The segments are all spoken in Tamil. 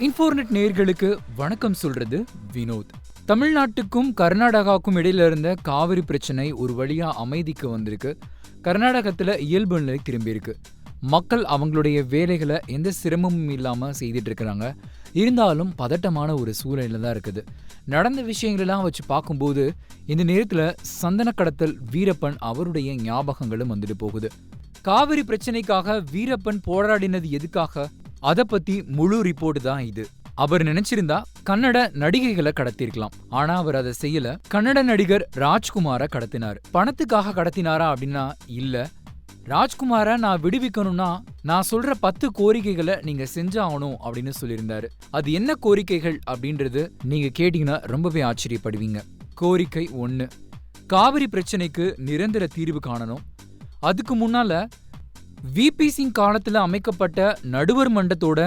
இன்ஃபோர்நெட் நேயர்களுக்கு வணக்கம் சொல்றது வினோத். தமிழ்நாட்டுக்கும் கர்நாடகாவுக்கும் இடையில இருந்த காவிரி பிரச்சனை ஒரு வழியா அமைதிக்கு வந்திருக்கு. கர்நாடகத்துல இயல்பு நிலை திரும்பி இருக்கு. மக்கள் அவங்களுடைய வேலைகளை எந்த சிரமமும் இல்லாம செய்துட்டு இருக்கிறாங்க. இருந்தாலும் பதட்டமான ஒரு சூழ்நிலை தான் இருக்குது. நடந்த விஷயங்களெல்லாம் வச்சு பார்க்கும்போது இந்த நேரத்துல சந்தன கடத்தல் வீரப்பன் அவருடைய ஞாபகங்களும் வந்துட்டு போகுது. காவிரி பிரச்சனைக்காக வீரப்பன் போராடினது எதுக்காக? அத பத்தி முழு ரிப்போர்ட் தான் இது. அவர் நினைச்சிருந்தா கன்னட நடிகைகளை கடத்திருக்கலாம். ஆனா அவர் அதை செய்யல. கன்னட நடிகர் ராஜ்குமார கடத்தினார். பணத்துக்காக கடத்தினாரா அப்படின்னா இல்ல. ராஜ்குமார நான் விடுவிக்கணும்னா நான் சொல்ற 10 கோரிக்கைகளை நீங்க செஞ்சாகணும் அப்படின்னு சொல்லியிருந்தாரு. அது என்ன கோரிக்கைகள் அப்படின்றது நீங்க கேட்டீங்கன்னா ரொம்பவே ஆச்சரியப்படுவீங்க. கோரிக்கை 1, காவிரி பிரச்சனைக்கு நிரந்தர தீர்வு காணணும். அதுக்கு முன்னால விபி சிங் காலத்துல அமைக்கப்பட்ட நடுவர் மன்றத்தோட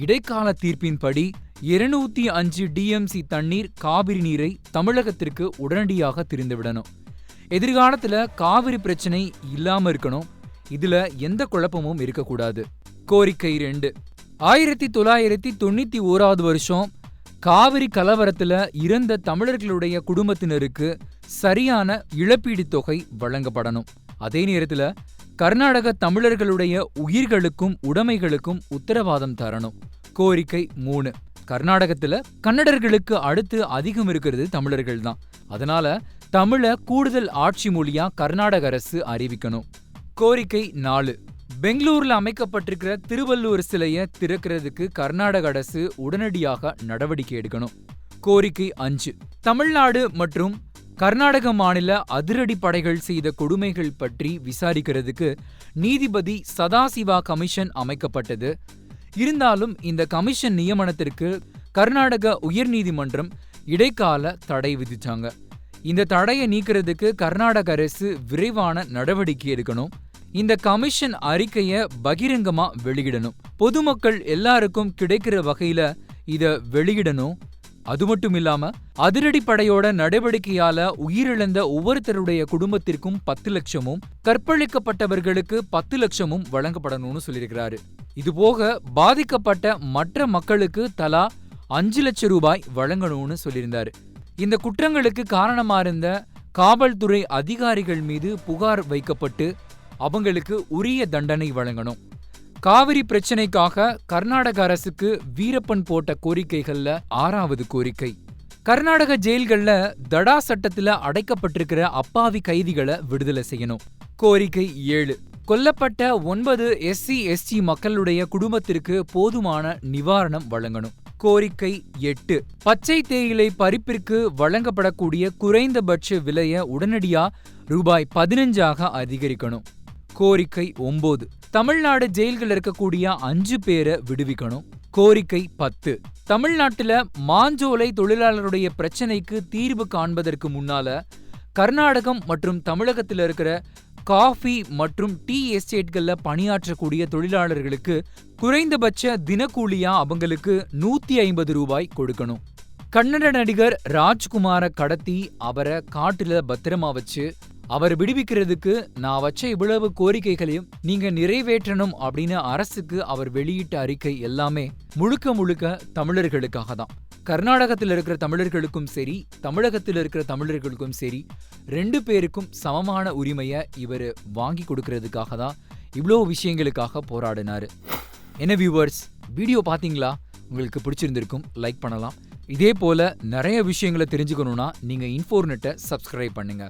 இடைக்கால தீர்ப்பின்படி 205 டிஎம்சி தண்ணீர் காவிரி நீரை தமிழகத்திற்கு உடனடியாக திறந்துவிடணும். எதிர்காலத்துல காவிரி பிரச்சனை இல்லாம இருக்கணும். இதுல எந்த குழப்பமும் இருக்கக்கூடாது. கோரிக்கை 2, 1991 வருஷம் காவிரி கலவரத்துல இறந்த தமிழர்களுடைய குடும்பத்தினருக்கு சரியான இழப்பீடு தொகை வழங்கப்படணும். அதே நேரத்துல கர்நாடக தமிழர்களுடைய உயிர்களுக்கும் உடைமைகளுக்கும் உத்தரவாதம் தரணும். கோரிக்கை 3, கர்நாடகத்துல கன்னடர்களுக்கு அடுத்து அதிகம் இருக்கிறது தமிழர்கள் தான். அதனால தமிழ கூடுதல் ஆட்சி மொழியா கர்நாடக அரசு அறிவிக்கணும். கோரிக்கை 4, பெங்களூர்ல அமைக்கப்பட்டிருக்கிற திருவள்ளுவர் சிலையை திறக்கிறதுக்கு கர்நாடக அரசு உடனடியாக நடவடிக்கை எடுக்கணும். கோரிக்கை 5, தமிழ்நாடு மற்றும் கர்நாடக மாநில அதிரடி படைகள் செய்த கொடுமைகள் பற்றி விசாரிக்கிறதுக்கு நீதிபதி சதாசிவா கமிஷன் அமைக்கப்பட்டது. இருந்தாலும் இந்த கமிஷன் நியமனத்திற்கு கர்நாடக உயர்நீதிமன்றம் இடைக்கால தடை விதிச்சாங்க. இந்த தடையை நீக்கிறதுக்கு கர்நாடக அரசு விரைவான நடவடிக்கை எடுக்கணும். இந்த கமிஷன் அறிக்கையை பகிரங்கமா வெளியிடணும். பொதுமக்கள் எல்லாருக்கும் கிடைக்கிற வகையில இத வெளியிடணும். அது மட்டும் இல்லாம அதிரடி படையோட நடவடிக்கையால உயிரிழந்த ஒவ்வொருத்தருடைய குடும்பத்திற்கும் 10 லட்சமும் கற்பழிக்கப்பட்டவர்களுக்கு 10 லட்சமும் வழங்கப்படணும்னு சொல்லியிருக்கிறாரு. இதுபோக பாதிக்கப்பட்ட மற்ற மக்களுக்கு தலா 5 லட்சம் ரூபாய் வழங்கணும்னு சொல்லியிருந்தாரு. இந்த குற்றங்களுக்கு காரணமா இருந்த காவல்துறை அதிகாரிகள் மீது புகார் வைக்கப்பட்டு அவங்களுக்கு உரிய தண்டனை வழங்கணும். காவிரி பிரச்சனைக்காக கர்நாடக அரசுக்கு வீரப்பன் போட்ட கோரிக்கைகள்ல 6வது கோரிக்கை, கர்நாடக ஜெயில்கள்ல தடா சட்டத்துல அடைக்கப்பட்டிருக்கிற அப்பாவி கைதிகளை விடுதலை செய்யணும். கோரிக்கை 7, கொல்லப்பட்ட 9 SC ST மக்களுடைய குடும்பத்திற்கு போதுமான நிவாரணம் வழங்கணும். கோரிக்கை 8, பச்சை தேயிலை பறிப்பிற்கு வழங்கப்படக்கூடிய குறைந்தபட்ச விலையை உடனடியா ரூபாய் 15 அதிகரிக்கணும். கோரிக்கை 9, தமிழ்நாடு ஜெயில்கள் இருக்கக்கூடிய 5 பேரை விடுவிக்கணும். கோரிக்கை 10, தமிழ்நாட்டுல மாஞ்சோலை தொழிலாளருடைய பிரச்சனைக்கு தீர்வு காண்பதற்கு முன்னால கர்நாடகம் மற்றும் தமிழகத்தில் இருக்கிற காஃபி மற்றும் டீ எஸ்டேட்கள்ல பணியாற்றக்கூடிய தொழிலாளர்களுக்கு குறைந்தபட்ச தினக்கூலியா அவங்களுக்கு 150 ரூபாய் கொடுக்கணும். கன்னட நடிகர் ராஜ்குமார கடத்தி அவரை காட்டுல பத்திரமா வச்சு அவர் விடுவிக்கிறதுக்கு நான் வச்ச இவ்வளவு கோரிக்கைகளையும் நீங்க நிறைவேற்றணும் அப்படின்னு அரசுக்கு அவர் வெளியிட்ட அறிக்கை எல்லாமே முழுக்க தமிழர்களுக்காக தான். கர்நாடகத்தில் இருக்கிற தமிழர்களுக்கும் சரி, தமிழகத்தில் இருக்கிற தமிழர்களுக்கும் சரி, 2 பேருக்கும் சமமான உரிமையை இவர் வாங்கி கொடுக்கறதுக்காக தான் இவ்வளோ விஷயங்களுக்காக போராடினாரு. என்ன வியூவர்ஸ், வீடியோ பாத்தீங்களா? உங்களுக்கு பிடிச்சிருந்திருக்கும், லைக் பண்ணலாம். இதே போல நிறைய விஷயங்களை தெரிஞ்சுக்கணும்னா நீங்க இன்ஃபோர்நெட்டை சப்ஸ்கிரைப் பண்ணுங்க.